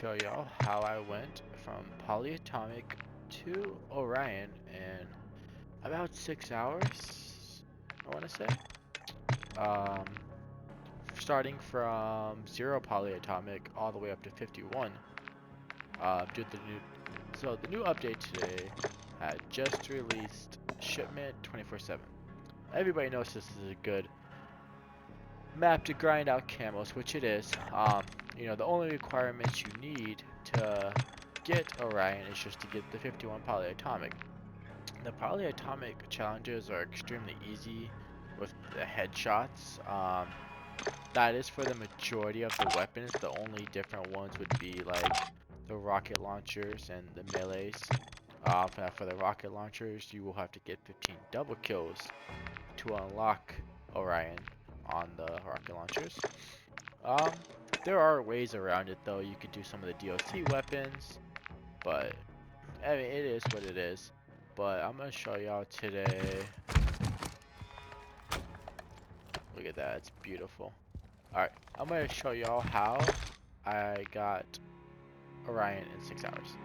show y'all how I went from Polyatomic to Orion in about 6 hours, I want to say. Um, Starting from 0 Polyatomic all the way up to 51. Due to the new update today had just released shipment 24/7. Everybody knows this is a good map to grind out camos, which it is. The only requirements you need to get Orion is just to get the 51 Polyatomic. The Polyatomic challenges are extremely easy with the headshots. That is for the majority of the weapons. The only different ones would be like the rocket launchers and the melees. For the rocket launchers, you will have to get 15 double kills to unlock Orion on the rocket launchers. Um, there are ways around it though. You could do some of the DLC weapons, but I mean it is what it is. But I'm gonna show y'all today. Look at that, it's beautiful. Alright, I'm gonna show y'all how I got Orion in 6 hours.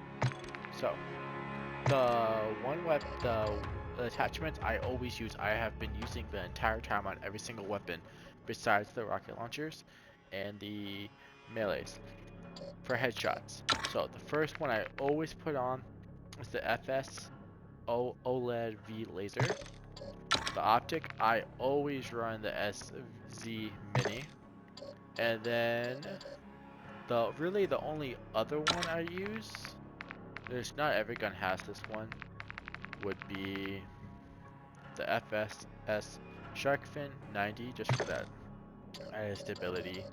So, the attachments I always use, I have been using the entire time on every single weapon, besides the rocket launchers and the melees for headshots. So the first one I always put on is the FS OLED V laser. The optic, I always run the SZ Mini. And then the only other one I use, there's not every gun has this one, would be the FSS Sharkfin 90, just for that added stability.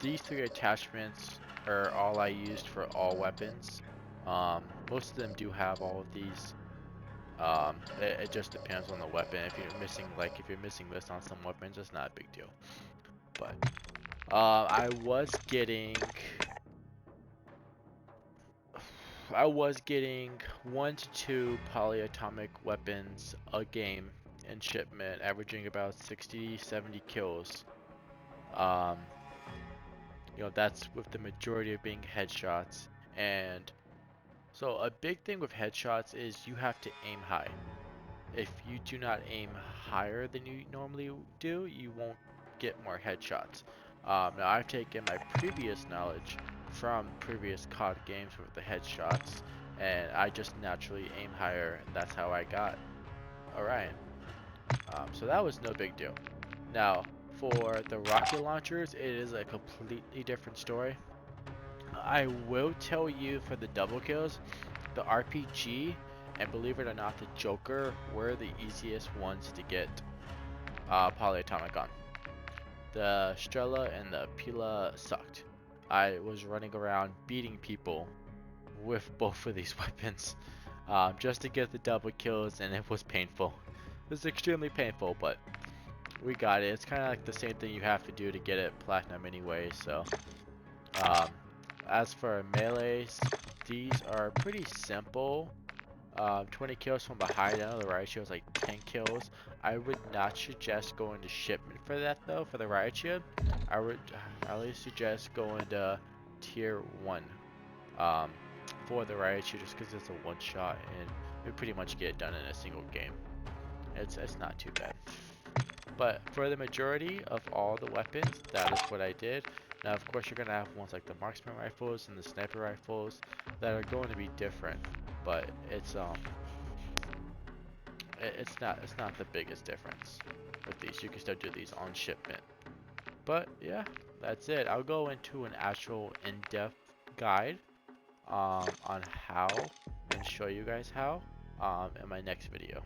These three attachments are all I used for all weapons. Most of them do have all of these. It just depends on the weapon. If you're missing this on some weapons, it's not a big deal. But I was getting 1 to 2 polyatomic weapons a game in shipment, averaging about 60-70 kills. That's with the majority of being headshots. And so a big thing with headshots is you have to aim high. If you do not aim higher than you normally do, you won't get more headshots. Now I've taken my previous knowledge from previous COD games with the headshots, and I just naturally aim higher, and that's how I got Orion. So that was no big deal. Now, for the rocket launchers, it is a completely different story. I will tell you for the double kills, the RPG and believe it or not, the Joker were the easiest ones to get Polyatomic on. The Strela and the Pila sucked. I was running around beating people with both of these weapons just to get the double kills, and it was painful. It was extremely painful, but we got it. It's kind of like the same thing you have to do to get it platinum anyway. So, as for melees, these are pretty simple. 20 kills from behind. I know the riot shield is like 10 kills. I would not suggest going to shipment for that though. For the riot shield, I would at least suggest going to tier 1 for the riot shield, just because it's a one shot and we pretty much get it done in a single game. It's not too bad. But for the majority of all the weapons, that is what I did. Now, of course, you're gonna have ones like the marksman rifles and the sniper rifles that are going to be different, but it's not the biggest difference with these. You can still do these on shipment. But yeah, that's it. I'll go into an actual in-depth guide on how and show you guys how in my next video.